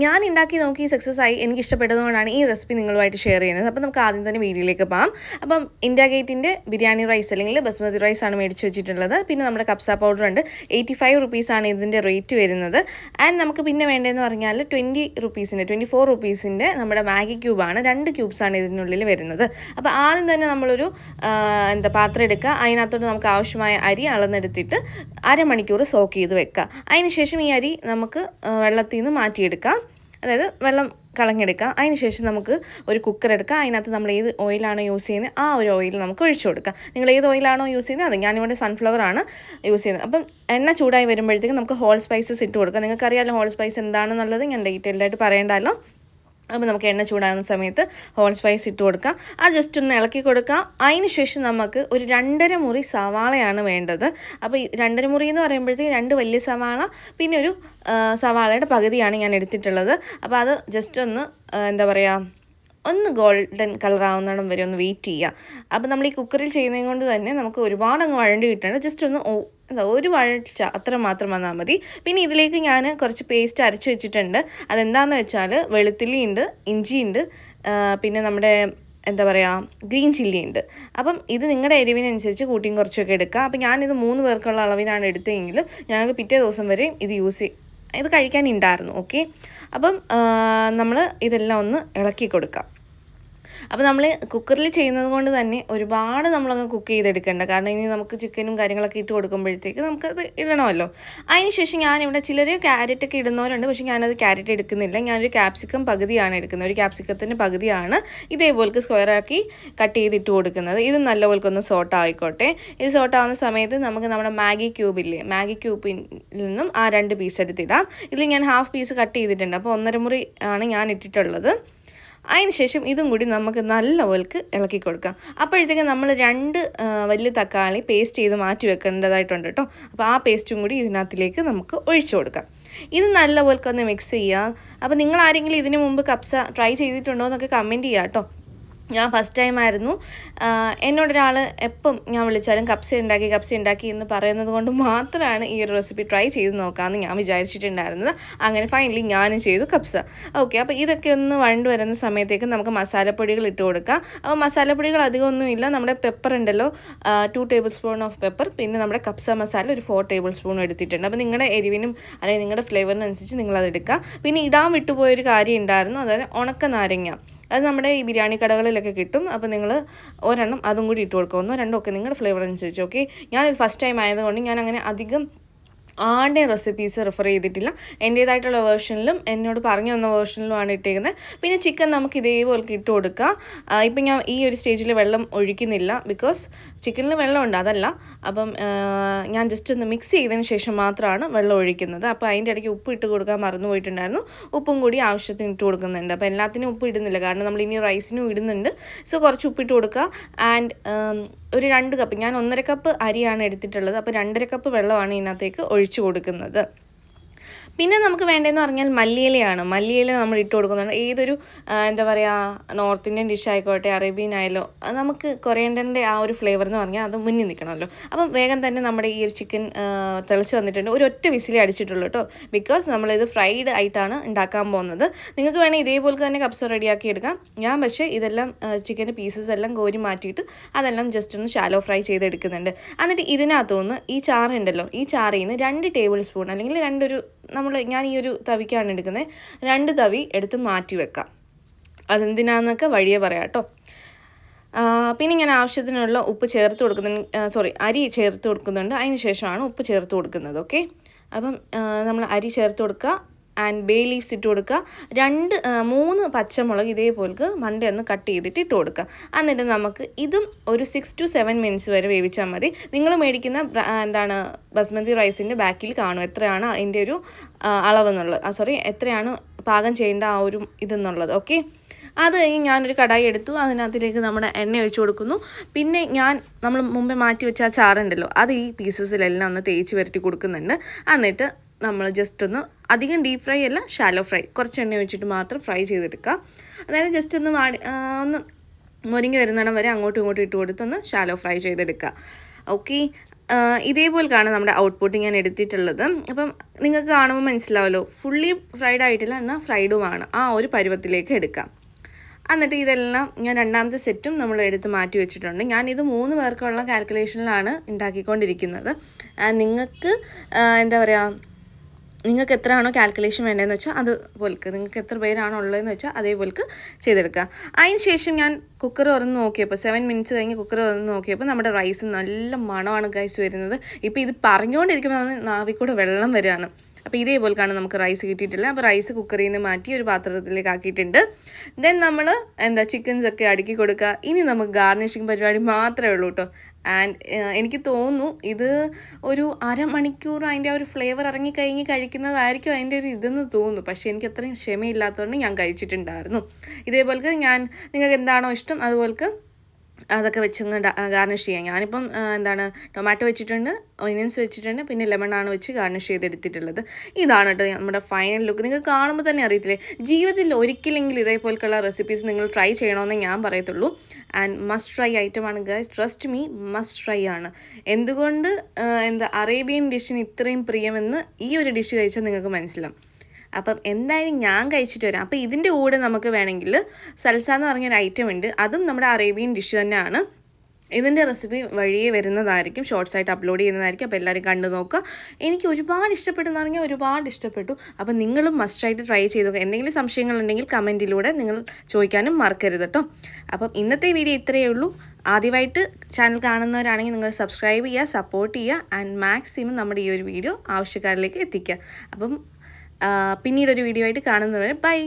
ഞാൻ ഉണ്ടാക്കി നോക്കി സക്സസ് ആയി എനിക്ക് ഇഷ്ടപ്പെട്ടതുകൊണ്ടാണ് ഈ റെസിപ്പി നിങ്ങളുമായിട്ട് ഷെയർ ചെയ്യുന്നത്. അപ്പോൾ നമുക്ക് ആദ്യം തന്നെ വീഡിയോയിലേക്ക് പോകാം. അപ്പം ഇന്ത്യ ഗേറ്റിൻ്റെ ബിരിയാണി റൈസ് അല്ലെങ്കിൽ ബസ്മതി റൈസ് ആണ് മേടിച്ച് വെച്ചിട്ടുള്ളത്. പിന്നെ നമ്മുടെ കപ്സ പൗഡർ ഉണ്ട്. 85 റുപ്പീസാണ് ഇതിൻ്റെ റേറ്റ് വരുന്നത്. ആൻഡ് നമുക്ക് പിന്നെ വേണ്ടതെന്ന് പറഞ്ഞാൽ 24 റുപ്പീസിൻ്റെ നമ്മുടെ മാഗി ക്യൂബാണ്. 2 ക്യൂബ്സാണ് ഇതിനുള്ളിൽ വരുന്നത്. അപ്പോൾ ആദ്യം തന്നെ നമ്മളൊരു പാത്രം എടുക്കുക. അതിനകത്തോട്ട് നമുക്ക് ആവശ്യമായ അരി അളന്നെടുത്തിട്ട് അരമണിക്കൂർ സോക്ക് ചെയ്ത് വെക്കുക. അതിനുശേഷം ഈ അരി നമുക്ക് വെള്ളത്തിൽ നിന്ന് മാറ്റിയെടുക്കാം, അതായത് വെള്ളം കളഞ്ഞെടുക്കുക. അതിനുശേഷം നമുക്ക് ഒരു കുക്കർ എടുക്കുക. അതിനകത്ത് നമ്മൾ ഏത് ഓയിലാണോ യൂസ് ചെയ്യുന്നത് ആ ഒരു ഓയിൽ നമുക്ക് ഒഴിച്ചു കൊടുക്കാം. നിങ്ങൾ ഏത് ഓയിലാണോ യൂസ് ചെയ്യുന്നത് അത്, ഞാനിവിടെ സൺഫ്ലവർ ആണ് യൂസ് ചെയ്യുന്നത്. അപ്പം എണ്ണ ചൂടായി വരുമ്പോഴത്തേക്കും നമുക്ക് ഹോൾ സ്പൈസസ് ഇട്ട് കൊടുക്കാം. നിങ്ങൾക്കറിയാമല്ലോ ഹോൾ സ്പൈസ് എന്താണെന്നുള്ളത്, ഞാൻ ഡീറ്റെയിൽഡായിട്ട് പറയേണ്ടല്ലോ. അപ്പോൾ നമുക്ക് എണ്ണ ചൂടാകുന്ന സമയത്ത് ഹോൾ സ്പൈസ് ഇട്ട് കൊടുക്കാം. അത് ജസ്റ്റ് ഒന്ന് ഇളക്കി കൊടുക്കാം. അതിന് ശേഷം നമുക്ക് ഒരു 2.5 മുറി സവാളയാണ് വേണ്ടത്. അപ്പോൾ ഈ 2.5 മുറി എന്ന് പറയുമ്പോഴത്തേക്ക് 2 വലിയ സവാള പിന്നെ ഒരു സവാളയുടെ പകുതിയാണ് ഞാൻ എടുത്തിട്ടുള്ളത്. അപ്പോൾ അത് ജസ്റ്റ് ഒന്ന് ഒന്ന് ഗോൾഡൻ കളറാവുന്നിടം വരെ ഒന്ന് വെയിറ്റ് ചെയ്യുക. അപ്പോൾ നമ്മൾ ഈ കുക്കറിൽ ചെയ്യുന്നത് കൊണ്ട് തന്നെ നമുക്ക് ഒരുപാട് അങ്ങ് വഴണ്ടി കിട്ടേണ്ട, ജസ്റ്റ് ഒന്ന് ഒരു വഴച്ച അത്ര മാത്രം വന്നാൽ മതി. പിന്നെ ഇതിലേക്ക് ഞാൻ കുറച്ച് പേസ്റ്റ് അരച്ച് വെച്ചിട്ടുണ്ട്. അതെന്താണെന്ന് വെച്ചാൽ വെളുത്തുള്ളി ഉണ്ട്, ഇഞ്ചിയുണ്ട്, പിന്നെ നമ്മുടെ ഗ്രീൻ ചില്ലി ഉണ്ട്. അപ്പം ഇത് നിങ്ങളുടെ എരിവിനനുസരിച്ച് കൂട്ടിയും കുറച്ചൊക്കെ എടുക്കുക. അപ്പോൾ ഞാനിത് 3 പേർക്കുള്ള അളവിനാണ് എടുത്തതെങ്കിലും ഞങ്ങൾക്ക് പിറ്റേ ദിവസം വരെ ഇത് കഴിക്കാനുണ്ടായിരുന്നു. ഓക്കെ, അപ്പം നമ്മൾ ഇതെല്ലാം ഒന്ന് ഇളക്കി കൊടുക്കാം. അപ്പോൾ നമ്മൾ കുക്കറിൽ ചെയ്യുന്നത് കൊണ്ട് തന്നെ ഒരുപാട് നമ്മളങ്ങ് കുക്ക് ചെയ്തെടുക്കേണ്ട, കാരണം ഇനി നമുക്ക് ചിക്കനും കാര്യങ്ങളൊക്കെ ഇട്ട് കൊടുക്കുമ്പോഴത്തേക്ക് നമുക്കത് ഇടണമല്ലോ. അതിനുശേഷം ഞാനിവിടെ ചിലർ ക്യാരറ്റൊക്കെ ഇടുന്നവരുണ്ട്, പക്ഷേ ഞാനത് ക്യാരറ്റ് എടുക്കുന്നില്ല. ഞാനൊരു ക്യാപ്സിക്കം പകുതിയാണ് എടുക്കുന്നത്. ഒരു ക്യാപ്സിക്കത്തിൻ്റെ പകുതിയാണ് ഇതേപോലെ സ്ക്വയറാക്കി കട്ട് ചെയ്തിട്ട് കൊടുക്കുന്നത്. ഇത് നല്ലപോലെ ഒന്ന് സോട്ട് ആയിക്കോട്ടെ. ഇത് സോട്ട് ആവുന്ന സമയത്ത് നമുക്ക് നമ്മുടെ മാഗി ക്യൂബിൽ നിന്നും ആ 2 പീസ് എടുത്തിടാം. ഇതിൽ ഞാൻ ഹാഫ് പീസ് കട്ട് ചെയ്തിട്ടുണ്ട്. അപ്പോൾ 1.5 മുറി ആണ് ഞാൻ ഇട്ടിട്ടുള്ളത്. അതിനുശേഷം ഇതും കൂടി നമുക്ക് നല്ലപോലെ ഇളക്കി കൊടുക്കാം. അപ്പോഴത്തേക്കും നമ്മൾ 2 വലിയ തക്കാളി പേസ്റ്റ് ചെയ്ത് മാറ്റി വെക്കേണ്ടതായിട്ടുണ്ട് കേട്ടോ. അപ്പോൾ ആ പേസ്റ്റും കൂടി ഇതിനകത്തിലേക്ക് നമുക്ക് ഒഴിച്ചു കൊടുക്കാം. ഇത് നല്ലപോലെ ഒന്ന് മിക്സ് ചെയ്യുക. അപ്പോൾ നിങ്ങൾ ആരെങ്കിലും ഇതിനു മുമ്പ് കപ്സ ട്രൈ ചെയ്തിട്ടുണ്ടോ എന്നൊക്കെ കമൻറ്റ് ചെയ്യുക കേട്ടോ. ഞാൻ ഫസ്റ്റ് ടൈം ആയിരുന്നു. എന്നോടൊരാൾ എപ്പം ഞാൻ വിളിച്ചാലും കപ്സ ഉണ്ടാക്കി എന്ന് പറയുന്നത് കൊണ്ട് മാത്രമാണ് ഈ ഒരു റെസിപ്പി ട്രൈ ചെയ്ത് നോക്കാമെന്ന് ഞാൻ വിചാരിച്ചിട്ടുണ്ടായിരുന്നത്. അങ്ങനെ ഫൈനലി ഞാനും ചെയ്തു കപ്സ. ഓക്കെ, അപ്പോൾ ഇതൊക്കെ ഒന്ന് വഴണ്ട് വരുന്ന സമയത്തേക്ക് നമുക്ക് മസാലപ്പൊടികൾ ഇട്ട് കൊടുക്കാം. അപ്പോൾ മസാലപ്പൊടികൾ അധികമൊന്നുമില്ല. നമ്മുടെ പെപ്പർ ഉണ്ടല്ലോ, 2 ടേബിൾ സ്പൂൺ ഓഫ് പെപ്പർ, പിന്നെ നമ്മുടെ കപ്സ മസാല ഒരു 4 ടേബിൾ സ്പൂൺ എടുത്തിട്ടുണ്ട്. അപ്പോൾ നിങ്ങളുടെ എരിവിനും അല്ലെങ്കിൽ നിങ്ങളുടെ ഫ്ലേവറിനനുസരിച്ച് നിങ്ങളത് എടുക്കുക. പിന്നെ ഇടാൻ വിട്ടുപോയൊരു കാര്യം ഉണ്ടായിരുന്നു, അതായത് ഉണക്ക നാരങ്ങ. അത് നമ്മുടെ ഈ ബിരിയാണി കടകളിലൊക്കെ കിട്ടും. അപ്പോൾ നിങ്ങൾ ഒരെണ്ണം അതും കൂടി ഇട്ട് കൊടുക്കുക. 1 2 ഒക്കെ നിങ്ങളുടെ ഫ്ലേവർ അനുസരിച്ച്. ഓക്കെ, ഞാനിത് ഫസ്റ്റ് ടൈം ആയതുകൊണ്ട് ഞാൻ അങ്ങനെ അധികം ആരുടെ റെസിപ്പീസ് റെഫർ ചെയ്തിട്ടില്ല. എൻ്റേതായിട്ടുള്ള വേർഷനിലും എന്നോട് പറഞ്ഞു തന്ന വേർഷനിലുമാണ് ഇട്ടേക്കുന്നത്. പിന്നെ ചിക്കൻ നമുക്ക് ഇതേപോലെ ഇട്ട് കൊടുക്കുക. ഇപ്പം ഞാൻ ഈ ഒരു സ്റ്റേജിൽ വെള്ളം ഒഴിക്കുന്നില്ല, ബിക്കോസ് ചിക്കനിൽ വെള്ളമുണ്ട്, അതല്ല. അപ്പം ഞാൻ ജസ്റ്റ് ഒന്ന് മിക്സ് ചെയ്തതിന് ശേഷം മാത്രമാണ് വെള്ളം ഒഴിക്കുന്നത്. അപ്പോൾ അതിൻ്റെ ഇടയ്ക്ക് ഉപ്പ് ഇട്ട് കൊടുക്കാൻ മറന്നു പോയിട്ടുണ്ടായിരുന്നു. ഉപ്പും കൂടി ആവശ്യത്തിന് ഇട്ട് കൊടുക്കുന്നുണ്ട്. അപ്പോൾ എല്ലാത്തിനും ഉപ്പ് ഇടുന്നില്ല, കാരണം നമ്മൾ ഇനി റൈസിനും ഇടുന്നുണ്ട്. സോ കുറച്ച് ഉപ്പിട്ട് കൊടുക്കുക. ആൻഡ് ഒരു 2 കപ്പ്, ഞാൻ 1.5 കപ്പ് അരിയാണ് എടുത്തിട്ടുള്ളത്. അപ്പോൾ 2.5 കപ്പ് വെള്ളമാണ് ഇതിനകത്തേക്ക് ഒഴിച്ചു കൊടുക്കുന്നത്. പിന്നെ നമുക്ക് വേണ്ടതെന്ന് പറഞ്ഞാൽ മല്ലിയിലയാണ്. മല്ലിയില നമ്മൾ ഇട്ട് കൊടുക്കുന്നുണ്ട്. ഏതൊരു നോർത്ത് ഇന്ത്യൻ ഡിഷ് ആയിക്കോട്ടെ, അറേബ്യൻ ആയാലോ, നമുക്ക് കൊറിയൻഡറിൻ്റെ ആ ഒരു ഫ്ലേവർ എന്ന് പറഞ്ഞാൽ അത് മുന്നിൽ നിൽക്കണമല്ലോ. അപ്പം വേഗം തന്നെ നമ്മുടെ ഈ ഒരു ചിക്കൻ തിളച്ച് വന്നിട്ടുണ്ട്. ഒരൊറ്റ വിസിലേ അടിച്ചിട്ടുള്ളൂ കേട്ടോ, ബിക്കോസ് നമ്മളിത് ഫ്രൈഡ് ആയിട്ടാണ് ഉണ്ടാക്കാൻ പോകുന്നത്. നിങ്ങൾക്ക് വേണമെങ്കിൽ ഇതേപോലെ തന്നെ കപ്സ റെഡിയാക്കി എടുക്കാം. ഞാൻ പക്ഷേ ഇതെല്ലാം ചിക്കൻ്റെ പീസസ് എല്ലാം കോരി മാറ്റിയിട്ട് അതെല്ലാം ജസ്റ്റ് ഒന്ന് ഷാലോ ഫ്രൈ ചെയ്തെടുക്കുന്നുണ്ട്. എന്നിട്ട് ഇതിനകത്തുനിന്ന് ഈ ചാറുണ്ടല്ലോ, ഈ ചാറിൽ നിന്ന് 2 ടേബിൾ സ്പൂൺ അല്ലെങ്കിൽ ഞാൻ ഈ ഒരു തവിക്കാണ് എടുക്കുന്നത്, 2 തവി എടുത്ത് മാറ്റി വെക്കാം. അതെന്തിനാന്നൊക്കെ വഴിയേ പറയാം കേട്ടോ. പിന്നെ ഞാൻ ആവശ്യത്തിനുള്ള ഉപ്പ് ചേർത്ത് കൊടുക്കുന്നുണ്ട്, അരി ചേർത്ത് കൊടുക്കുന്നുണ്ട്. അതിന് ശേഷമാണ് ഉപ്പ് ചേർത്ത് കൊടുക്കുന്നത്. ഓക്കെ, അപ്പം നമ്മൾ അരി ചേർത്ത് കൊടുക്കുക. ആൻഡ് ബേ ലീവ്സ് ഇട്ട് കൊടുക്കുക. 3 പച്ചമുളക് ഇതേപോലെ മണ്ടയൊന്ന് കട്ട് ചെയ്തിട്ട് ഇട്ട് കൊടുക്കുക. എന്നിട്ട് നമുക്ക് ഇതും ഒരു 6 to 7 മിനിറ്റ്സ് വരെ വേവിച്ചാൽ മതി. നിങ്ങൾ മേടിക്കുന്ന ബസ്മതി റൈസിൻ്റെ ബാക്കിൽ കാണും എത്രയാണ് അതിൻ്റെ ഒരു അളവെന്നുള്ളത്, എത്രയാണ് പാകം ചെയ്യേണ്ട ആ ഒരു ഇതെന്നുള്ളത്. ഓക്കെ, അത് കഴിഞ്ഞ് ഞാനൊരു കടായി എടുത്തു. അതിനകത്തിലേക്ക് നമ്മുടെ എണ്ണ ഒഴിച്ചു കൊടുക്കുന്നു. പിന്നെ നമ്മൾ മുമ്പേ മാറ്റി വെച്ച ആ ചാറുണ്ടല്ലോ, അത് ഈ പീസസിലെല്ലാം ഒന്ന് തേച്ച് പുരട്ടി കൊടുക്കുന്നുണ്ട്. എന്നിട്ട് നമ്മൾ ജസ്റ്റ് ഒന്ന് അധികം ഡീപ്പ് ഫ്രൈ അല്ല, ഷാലോ ഫ്രൈ, കുറച്ച് എണ്ണ ഒഴിച്ചിട്ട് മാത്രം ഫ്രൈ ചെയ്തെടുക്കുക. അതായത് ജസ്റ്റ് ഒന്ന് മുരിങ്ങി വരുന്നിടം വരെ അങ്ങോട്ടും ഇങ്ങോട്ടും ഇട്ട് കൊടുത്തൊന്ന് ഷാലോ ഫ്രൈ ചെയ്തെടുക്കുക. ഓക്കെ, ഇതേപോലെയാണ് നമ്മുടെ ഔട്ട്പുട്ട് ഞാൻ എടുത്തിട്ടുള്ളത്. അപ്പം നിങ്ങൾക്ക് കാണുമ്പോൾ മനസ്സിലാവുമല്ലോ, ഫുള്ളി ഫ്രൈഡ് ആയിട്ടില്ല, എന്നാൽ ഫ്രൈഡുമാണ്. ആ ഒരു പരുവത്തിലേക്ക് എടുക്കാം. എന്നിട്ട് ഇതെല്ലാം ഞാൻ രണ്ടാമത്തെ സെറ്റും നമ്മൾ എടുത്ത് മാറ്റി വെച്ചിട്ടുണ്ട്. ഞാനിത് 3 പേർക്കുള്ള കാൽക്കുലേഷനിലാണ് ഉണ്ടാക്കിക്കൊണ്ടിരിക്കുന്നത്. നിങ്ങൾക്ക് എന്താ പറയുക, നിങ്ങൾക്ക് എത്രയാണോ കാൽക്കുലേഷൻ വേണ്ടതെന്ന് വെച്ചാൽ അതുപോലെക്ക്, നിങ്ങൾക്ക് എത്ര പേരാണോ ഉള്ളതെന്ന് വെച്ചാൽ അതേപോലെക്ക് ചെയ്തെടുക്കുക. അതിന് ശേഷം ഞാൻ കുക്കർ തുറന്ന് നോക്കിയപ്പോൾ 7 മിനിറ്റ്സ് കഴിഞ്ഞ് കുക്കർ തുറന്ന് നോക്കിയപ്പോൾ നമ്മുടെ റൈസ് നല്ല മണമാണ് ഗൈസ് വരുന്നത്. ഇപ്പോൾ ഇത് പറഞ്ഞുകൊണ്ടിരിക്കുമ്പോൾ നാവിൽ വെള്ളം വരികയാണ്. അപ്പോൾ ഇതേപോലെക്കാണ് നമുക്ക് റൈസ് കിട്ടിയിട്ടില്ല. അപ്പോൾ റൈസ് കുക്കറിൽ നിന്ന് മാറ്റി ഒരു പാത്രത്തിലേക്ക് ആക്കിയിട്ടുണ്ട്. ദെൻ നമ്മൾ ചിക്കൻസൊക്കെ അടുക്കി കൊടുക്കുക. ഇനി നമുക്ക് ഗാർണിഷിങ് പരിപാടി മാത്രമേ ഉള്ളൂ കേട്ടോ. ആൻഡ് എനിക്ക് തോന്നുന്നു ഇത് ഒരു അരമണിക്കൂർ അതിൻ്റെ ഒരു ഫ്ലേവർ ഇറങ്ങിക്കഴിഞ്ഞ് കഴിക്കുന്നതായിരിക്കും അതിൻ്റെ ഒരു ഇതെന്ന് തോന്നുന്നു. പക്ഷേ എനിക്ക് അത്രയും ക്ഷമയില്ലാത്തതുകൊണ്ട് ഞാൻ കഴിച്ചിട്ടുണ്ടായിരുന്നു. ഇതേപോലെക്ക് നിങ്ങൾക്ക് എന്താണോ ഇഷ്ടം അതുപോലെക്ക് അതൊക്കെ വെച്ച് ഗാർണിഷ് ചെയ്യാം. ഞാനിപ്പം ടൊമാറ്റോ വെച്ചിട്ടുണ്ട്, ഒനിയൻസ് വെച്ചിട്ടുണ്ട്, പിന്നെ ലെമണാണ് വെച്ച് ഗാർണിഷ് ചെയ്തെടുത്തിട്ടുള്ളത്. ഇതാണ് കേട്ടോ നമ്മുടെ ഫൈനൽ ലുക്ക്. നിങ്ങൾക്ക് കാണുമ്പോൾ തന്നെ അറിയത്തില്ലേ, ജീവിതത്തിൽ ഒരിക്കലെങ്കിലും ഇതേപോലെയുള്ള റെസിപ്പീസ് നിങ്ങൾ ട്രൈ ചെയ്യണമെന്ന് ഞാൻ പറയത്തുള്ളൂ. ആൻഡ് മസ്റ്റ് ട്രൈ ഐറ്റമാണ് guys, trust me, must try ആണ്. എന്തുകൊണ്ട് അറേബ്യൻ ഡിഷിന് ഇത്രയും പ്രിയമെന്ന് ഈ ഒരു ഡിഷ് കഴിച്ചാൽ നിങ്ങൾക്ക് മനസ്സിലാവും. അപ്പം എന്തായാലും ഞാൻ കഴിച്ചിട്ട് വരാം. അപ്പോൾ ഇതിൻ്റെ കൂടെ നമുക്ക് വേണമെങ്കിൽ സൽസ എന്ന് പറഞ്ഞൊരു ഐറ്റം ഉണ്ട്, അതും നമ്മുടെ അറേബ്യൻ ഡിഷ് തന്നെയാണ്. ഇതിൻ്റെ റെസിപ്പി വഴിയേ വരുന്നതായിരിക്കും, ഷോർട്സ് ആയിട്ട് അപ്ലോഡ് ചെയ്യുന്നതായിരിക്കും. അപ്പോൾ എല്ലാവരും കണ്ടു നോക്കുക. എനിക്ക് ഒരുപാട് ഇഷ്ടപ്പെട്ടെന്ന് പറഞ്ഞാൽ ഒരുപാട് ഇഷ്ടപ്പെട്ടു. അപ്പോൾ നിങ്ങളും മസ്റ്റായിട്ട് ട്രൈ ചെയ്ത് നോക്കുക. എന്തെങ്കിലും സംശയങ്ങളുണ്ടെങ്കിൽ കമൻറ്റിലൂടെ നിങ്ങൾ ചോദിക്കാനും മറക്കരുത് കേട്ടോ. അപ്പം ഇന്നത്തെ വീഡിയോ ഇത്രയേ ഉള്ളൂ. ആദ്യമായിട്ട് ചാനൽ കാണുന്നവരാണെങ്കിൽ നിങ്ങൾ സബ്സ്ക്രൈബ് ചെയ്യുക, സപ്പോർട്ട് ചെയ്യുക, ആൻഡ് മാക്സിമം നമ്മുടെ ഈ ഒരു വീഡിയോ ആവശ്യക്കാരിലേക്ക് എത്തിക്കുക. അപ്പം പിന്നീടൊരു വീഡിയോ ആയിട്ട് കാണുന്നവരെ ബൈ.